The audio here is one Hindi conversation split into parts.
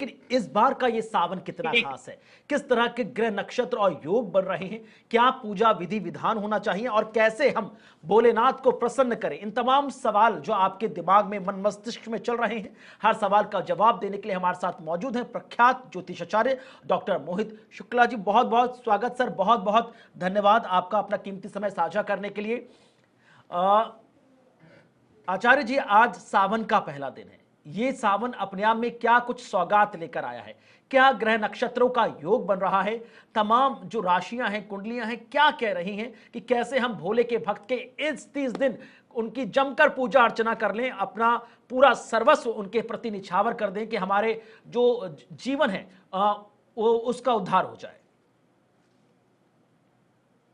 लेकिन इस बार का ये सावन कितना खास है, किस तरह के ग्रह नक्षत्र और योग बन रहे हैं, क्या पूजा विधि विधान होना चाहिए और कैसे हम भोलेनाथ को प्रसन्न करें, इन तमाम सवाल जो आपके दिमाग में मन मस्तिष्क में चल रहे हैं, हर सवाल का जवाब देने के लिए हमारे साथ मौजूद हैं प्रख्यात ज्योतिषाचार्य डॉक्टर मोहित शुक्ला जी। बहुत बहुत स्वागत सर, बहुत बहुत धन्यवाद आपका अपना कीमती समय साझा करने के लिए। आचार्य जी, आज सावन का पहला दिन है। ये सावन अपने आप में क्या कुछ सौगात लेकर आया है, क्या ग्रह नक्षत्रों का योग बन रहा है, तमाम जो राशियां हैं कुंडलियां हैं क्या कह रही हैं कि कैसे हम भोले के भक्त के इस 30 दिन उनकी जमकर पूजा अर्चना कर लें, अपना पूरा सर्वस्व उनके प्रति निछावर कर दें कि हमारे जो जीवन है वो उसका उद्धार हो जाए।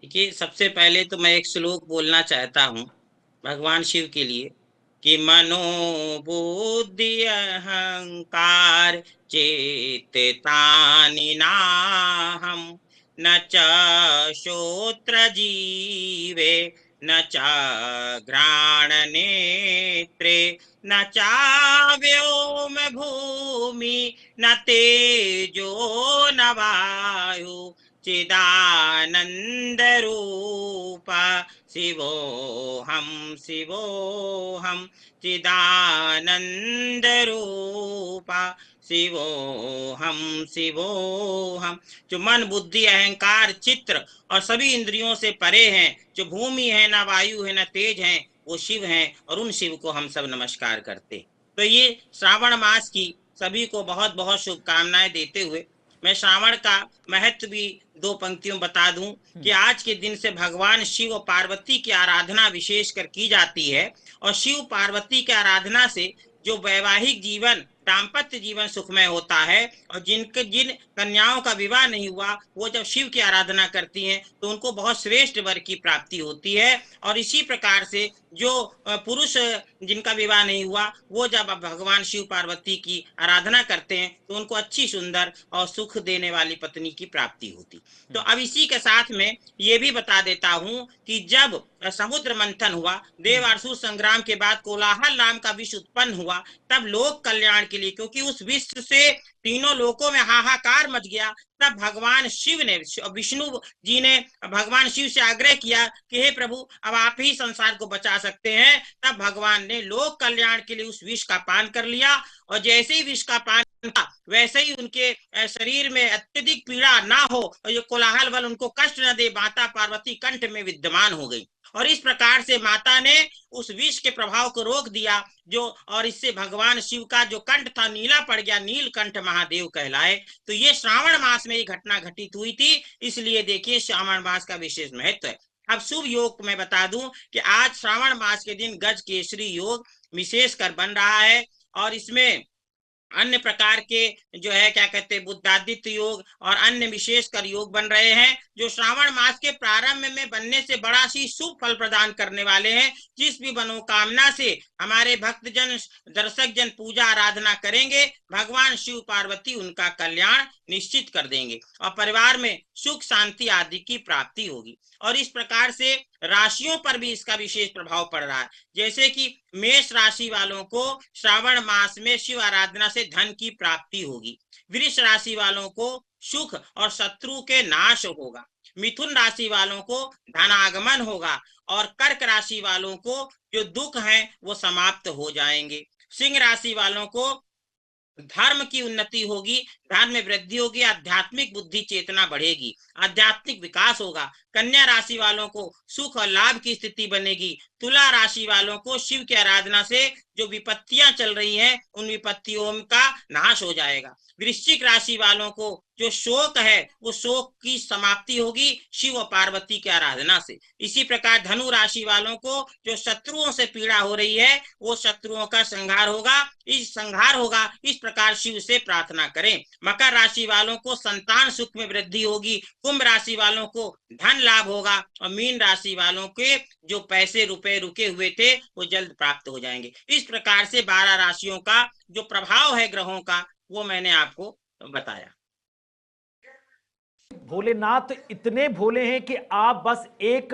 देखिए, सबसे पहले तो मैं एक श्लोक बोलना चाहता हूँ भगवान शिव के लिए कि मनो बुद्धि अहंकार चेततानि नाहं न च श्रोत्र जीवे न च घ्राण नेत्रे न चाव्योम भूमि न तेजो न वायु चिदानंद रूपा शिवोऽहं शिवोऽहं चिदानंद रूपा शिवोऽहं शिवोऽहं। जो मन बुद्धि अहंकार चित्र और सभी इंद्रियों से परे हैं, जो भूमि है ना वायु है ना तेज है, वो शिव हैं और उन शिव को हम सब नमस्कार करते। तो ये श्रावण मास की सभी को बहुत बहुत शुभकामनाएं देते हुए मैं श्रावण का महत्व भी 2 पंक्तियों बता दूं कि आज के दिन से भगवान शिव और पार्वती की आराधना विशेषकर की जाती है और शिव पार्वती की आराधना से जो वैवाहिक जीवन दाम्पत्य जीवन सुखमय होता है और जिन कन्याओं का विवाह नहीं हुआ वो जब शिव की आराधना करती हैं तो उनको बहुत श्रेष्ठ वर की प्राप्ति होती है। और इसी प्रकार से जो पुरुष जिनका विवाह नहीं हुआ वो जब भगवान शिव पार्वती की आराधना करते हैं तो उनको अच्छी सुंदर और सुख देने वाली पत्नी की प्राप्ति होती। तो अब इसी के साथ में ये भी बता देता हूँ कि जब समुद्र मंथन हुआ, देवासुर संग्राम के बाद कोलाहल नाम का विष उत्पन्न हुआ, तब लोक कल्याण के लिए, क्योंकि उस विष से तीनों लोकों में हाहाकार मच गया, तब भगवान शिव ने, विष्णु जी ने भगवान शिव से आग्रह किया कि हे प्रभु, अब आप ही संसार को बचा सकते हैं। तब भगवान ने लोक कल्याण के लिए उस विष का पान कर लिया और जैसे ही विष का पान वैसे ही उनके शरीर में अत्यधिक पीड़ा ना हो और ये कोलाहल बल उनको कष्ट न दे, माता पार्वती कंठ में विद्यमान हो गई और इस प्रकार से माता ने उस विष के प्रभाव को रोक दिया जो, और इससे भगवान शिव का जो कंठ था नीला पड़ गया, नीलकंठ महादेव कहलाए। तो ये श्रावण मास में ये घटना घटित हुई थी, इसलिए देखिए श्रावण मास का विशेष महत्व है। अब शुभ योग मैं बता दूं कि आज श्रावण मास के दिन गज केसरी योग विशेषकर बन रहा है और इसमें अन्य प्रकार के जो है क्या कहते हैं बुद्धादित्य योग और अन्य विशेषकर योग बन रहे हैं जो श्रावण मास के प्रारंभ में बनने से बड़ा ही शुभ फल प्रदान करने वाले हैं। जिस भी मनोकामना से हमारे भक्तजन दर्शक जन पूजा आराधना करेंगे, भगवान शिव पार्वती उनका कल्याण निश्चित कर देंगे और परिवार में सुख शांति आदि की प्राप्ति होगी। और इस प्रकार से राशियों पर भी इसका विशेष प्रभाव पड़ रहा है, जैसे कि मेष राशि वालों को श्रावण मास में शिव आराधना से धन की प्राप्ति होगी, वृष राशि वालों को सुख और शत्रु के नाश होगा, मिथुन राशि वालों को धनागमन होगा और कर्क राशि वालों को जो दुख हैं वो समाप्त हो जाएंगे, सिंह राशि वालों को धर्म की उन्नति होगी, धर्म में वृद्धि होगी, आध्यात्मिक बुद्धि चेतना बढ़ेगी, आध्यात्मिक विकास होगा। कन्या राशि वालों को सुख और लाभ की स्थिति बनेगी। तुला राशि वालों को शिव की आराधना से जो विपत्तियां चल रही हैं उन विपत्तियों का नाश हो जाएगा। वृश्चिक राशि वालों को जो शोक है वो शोक की समाप्ति होगी शिव और पार्वती की आराधना से। इसी प्रकार धनु राशि वालों को जो शत्रुओं से पीड़ा हो रही है वो शत्रुओं का संहार होगा, इस प्रकार शिव से प्रार्थना करें। मकर राशि वालों को संतान सुख में वृद्धि होगी, कुंभ राशि वालों को धन लाभ होगा और मीन राशि वालों के जो पैसे रुपए रुके हुए थे वो जल्द प्राप्त हो जाएंगे। इस प्रकार से 12 राशियों का जो प्रभाव है ग्रहों का वो मैंने आपको बताया। भोलेनाथ इतने भोले हैं कि आप बस एक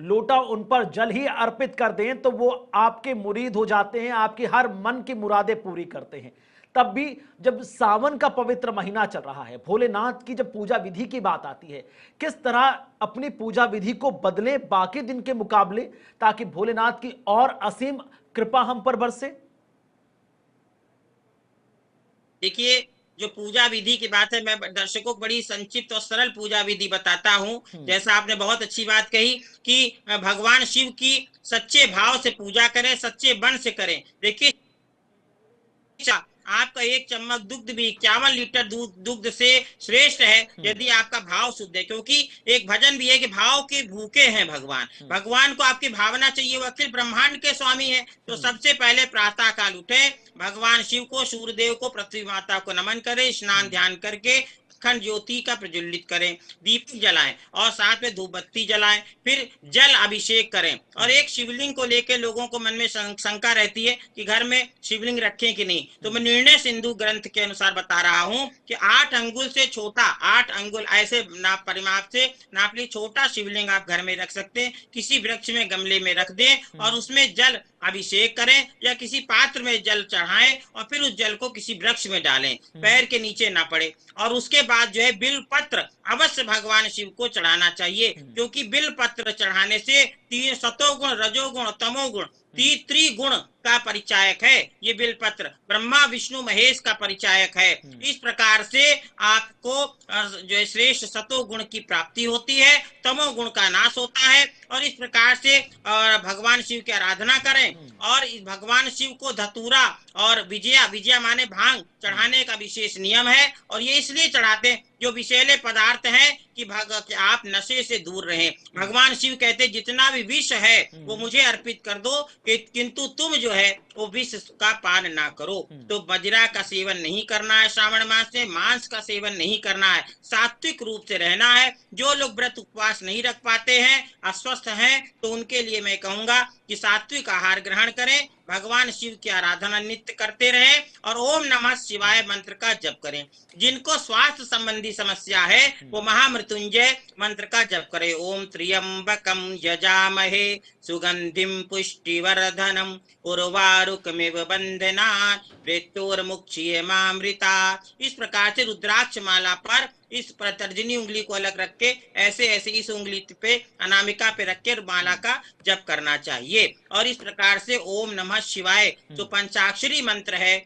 लोटा उन पर जल ही अर्पित कर दें तो वो आपके मुरीद हो जाते हैं, आपकी हर मन की मुरादें पूरी करते हैं। तब भी जब सावन का पवित्र महीना चल रहा है, भोलेनाथ की जब पूजा विधि की बात आती है, किस तरह अपनी पूजा विधि को बदले बाकी दिन के मुकाबले, ताकि भोलेनाथ की और असीम कृपा हम पर बरसे? देखिए, जो पूजा विधि की बात है, मैं दर्शकों को बड़ी संक्षिप्त और सरल पूजा विधि बताता हूँ। जैसा आपने बहुत अच्छी बात कही कि भगवान शिव की सच्चे भाव से पूजा करें, सच्चे मन से करें। देखिए, आपका एक चम्मच दुग्ध भी 51 लीटर दुग्ध से श्रेष्ठ है यदि आपका भाव शुद्ध है, क्योंकि एक भजन भी है कि भाव के भूखे हैं भगवान। भगवान को आपकी भावना चाहिए, वो अखिल ब्रह्मांड के स्वामी है। तो सबसे पहले प्रातः काल उठे, भगवान शिव को, सूर्यदेव को, पृथ्वी माता को नमन करें, स्नान ध्यान करके अखंड ज्योति का प्रज्वलित करें, दीपक जलाएं और साथ में धूप बत्ती जलाएं, फिर जल अभिषेक करें। और एक शिवलिंग को लेकर लोगों को मन में शंका रहती है कि घर में शिवलिंग रखें कि नहीं, तो मैं निर्णय सिंधु ग्रंथ के अनुसार बता रहा हूं कि 8 अंगुल से छोटा, 8 अंगुल ऐसे नाप परिमाप से नाप ली छोटा शिवलिंग आप घर में रख सकते हैं। किसी वृक्ष में, गमले में रख दें और उसमें जल अभिषेक करें या किसी पात्र में जल चढ़ाएं और फिर उस जल को किसी वृक्ष में डालें, पैर के नीचे ना पड़े। और उसके बाद जो है बिल पत्र अवश्य भगवान शिव को चढ़ाना चाहिए, क्योंकि बिल पत्र चढ़ाने से 3 सतोगुण, रजोगुण, तमोगुण, त्रिगुण का परिचायक है। ये बिलपत्र ब्रह्मा विष्णु महेश का परिचायक है। इस प्रकार से आपको जो है श्रेष्ठ सतोगुण की प्राप्ति होती है, तमोगुण का नाश होता है। और इस प्रकार से भगवान शिव की आराधना करें। और भगवान शिव को धतूरा और विजया माने भांग चढ़ाने का विशेष नियम है। और ये इसलिए चढ़ाते हैं जो विषैले पदार्थ हैं कि आप नशे से दूर रहें। भगवान शिव कहते जितना भी विष है वो मुझे अर्पित कर दो, किंतु तुम जो है वो विष का पान ना करो। तो बजरा का सेवन नहीं करना है, श्रावण मास में मांस का सेवन नहीं करना है, सात्विक रूप से रहना है। जो लोग व्रत उपवास नहीं रख पाते हैं, अस्वस्थ हैं, तो उनके लिए मैं कहूंगा कि सात्विक आहार ग्रहण करें, भगवान शिव की आराधना नित्य करते रहें और ओम नमः शिवाय मंत्र का जप करें। जिनको स्वास्थ्य संबंधी समस्या है वो महामृत्युंजय मंत्र का जप करें। ओम त्र्यंबकम यजामहे सुगंधिम पुष्टिवर्धनम उर्वारुकमिव बंधनात् मृत्योर्मुक्षीयमामृता। इस प्रकार से रुद्राक्ष माला पर इस तर्जनी उंगली को अलग रख के ऐसे इस उंगली पे अनामिका पे रख के माला का जप करना चाहिए। और इस प्रकार से ओम नमः शिवाय जो पंचाक्षरी मंत्र है,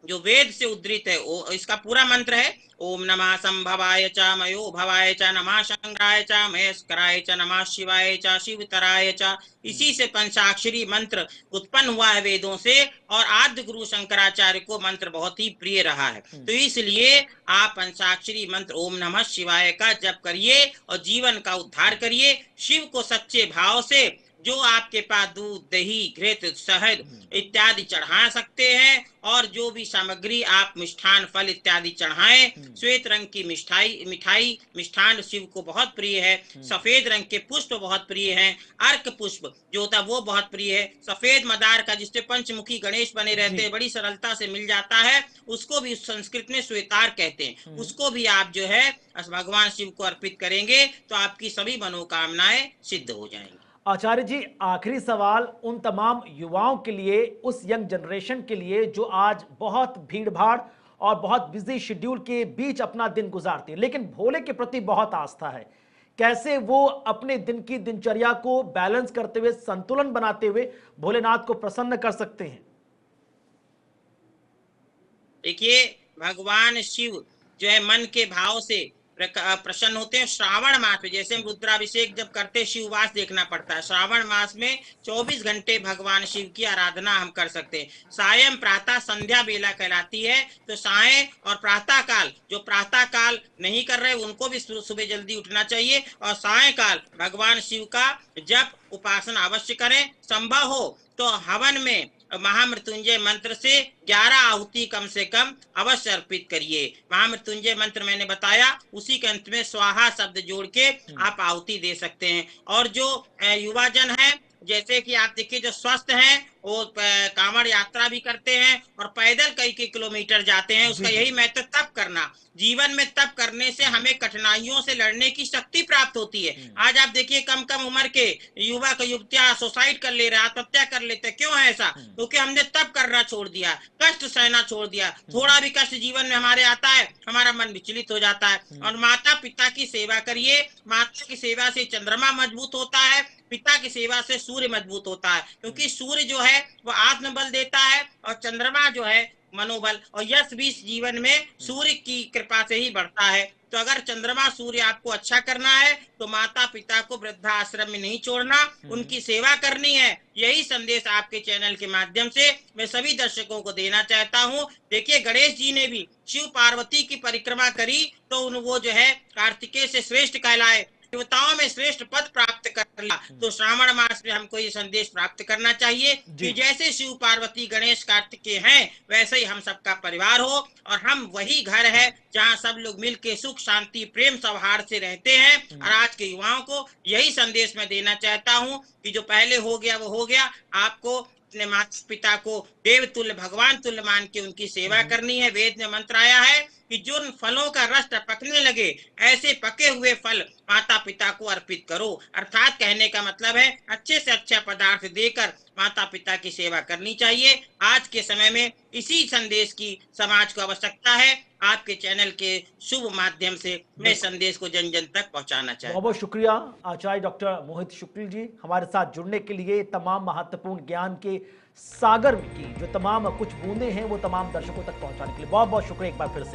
जो वेद से उद्धृत है, इसका पूरा मंत्र है ओम नमः संभवाय च मयो भवाय च नमः शंकराय च महेश्वराय च नमः शिवाय च शिवतराय च। इसी से पंचाक्षरी मंत्र उत्पन्न हुआ है वेदों से, और आद्य गुरु शंकराचार्य को मंत्र बहुत ही प्रिय रहा है। तो इसलिए आप पंचाक्षरी मंत्र ओम नमः शिवाय का जप करिए और जीवन का उद्धार करिए। शिव को सच्चे भाव से जो आपके पास दूध, दही, घृत, शहद इत्यादि चढ़ा सकते हैं, और जो भी सामग्री आप मिष्ठान फल इत्यादि चढ़ाएं। श्वेत रंग की मिठाई मिष्ठान शिव को बहुत प्रिय है। सफेद रंग के पुष्प बहुत प्रिय हैं। अर्क पुष्प जो होता है वो बहुत प्रिय है। सफेद मदार का जिससे पंचमुखी गणेश बने रहते हैं, बड़ी सरलता से मिल जाता है, उसको भी संस्कृत में श्वेतार कहते हैं। उसको भी आप जो है भगवान शिव को अर्पित करेंगे तो आपकी सभी मनोकामनाएं सिद्ध हो जाएंगी। आचार्य जी, आखिरी सवाल उन तमाम युवाओं के लिए, उस यंग जनरेशन के लिए जो आज बहुत भीड़-भाड़ और बहुत बिजी शेड्यूल के बीच अपना दिन गुजारती है, लेकिन भोले के प्रति बहुत आस्था है, कैसे वो अपने दिन की दिनचर्या को बैलेंस करते हुए, संतुलन बनाते हुए भोलेनाथ को प्रसन्न कर सकते हैं? देखिए, भगवान शिव जो है मन के भाव से प्रसन्न होते हैं। श्रावण मास में जैसे हम रुद्राभिषेक जब करते शिववास देखना पड़ता है, श्रावण मास में 24 घंटे भगवान शिव की आराधना हम कर सकते हैं। सायं प्रातः संध्या बेला कहलाती है। तो सायं और प्रातः काल, जो प्रातः काल नहीं कर रहे उनको भी सुबह जल्दी उठना चाहिए, और सायंकाल भगवान शिव का जप उपासना अवश्य करें। संभव हो तो हवन में महामृत्युंजय मंत्र से 11 आहुति कम से कम अवश्य अर्पित करिए। महामृत्युंजय मंत्र मैंने बताया, उसी के अंत में स्वाहा शब्द जोड़ के आप आहुति दे सकते हैं। और जो युवा जन है, जैसे कि आप देखिए जो स्वस्थ हैं वो कांवड़ यात्रा भी करते हैं और पैदल कई किलोमीटर जाते हैं। उसका यही महत्व, तप करना। जीवन में तप करने से हमें कठिनाइयों से लड़ने की शक्ति प्राप्त होती है। आज आप देखिए कम कम उम्र के युवक युवतियां सुसाइड कर ले रहे, आत्महत्या कर लेते। क्यों है ऐसा? क्योंकि हमने तप करना छोड़ दिया, कष्ट सहना छोड़ दिया। थोड़ा भी कष्ट जीवन में हमारे आता है, हमारा मन विचलित हो जाता है। और माता पिता की सेवा करिए। माता की सेवा से चंद्रमा मजबूत होता है, पिता की सेवा से सूर्य मजबूत होता है। क्योंकि सूर्य जो है वो आत्मबल देता है और चंद्रमा जो है मनोबल। और यश भी जीवन में सूर्य की कृपा से ही बढ़ता है। तो अगर चंद्रमा सूर्य आपको अच्छा करना है तो माता पिता को वृद्धाश्रम में नहीं छोड़ना, उनकी सेवा करनी है। यही संदेश आपके चैनल के माध्यम से मैं सभी दर्शकों को देना चाहता हूँ। देखिए गणेश जी ने भी शिव पार्वती की परिक्रमा करी तो वो जो है कार्तिकेय से श्रेष्ठ कहलाए, देवताओं में श्रेष्ठ पद प्राप्त कर लिया। तो श्रावण मास में हमको ये संदेश प्राप्त करना चाहिए कि जैसे शिव पार्वती गणेश कार्तिकेय हैं वैसे ही हम सबका परिवार हो और हम वही घर है जहाँ सब लोग मिलके सुख शांति प्रेम सौहार्द से रहते हैं। और आज के युवाओं को यही संदेश मैं देना चाहता हूँ कि जो पहले हो गया वो हो गया। आपको अपने माता पिता को देव तुल्य भगवान तुल्य मान के उनकी सेवा करनी है। वेद में मंत्र आया है कि जो फलों का रस पकने लगे ऐसे पके हुए फल माता पिता को अर्पित करो। अर्थात कहने का मतलब है अच्छे से अच्छा पदार्थ देकर माता पिता की सेवा करनी चाहिए। आज के समय में इसी संदेश की समाज को आवश्यकता है। आपके चैनल के शुभ माध्यम से मैं संदेश को जन जन तक पहुंचाना चाहता हूं। बहुत बहुत शुक्रिया आचार्य डॉक्टर मोहित शुक्ल जी हमारे साथ जुड़ने के लिए, तमाम महत्वपूर्ण ज्ञान के सागर की जो तमाम कुछ बूंदे हैं वो तमाम दर्शकों तक पहुंचाने के लिए बहुत बहुत शुक्रिया एक बार फिर से।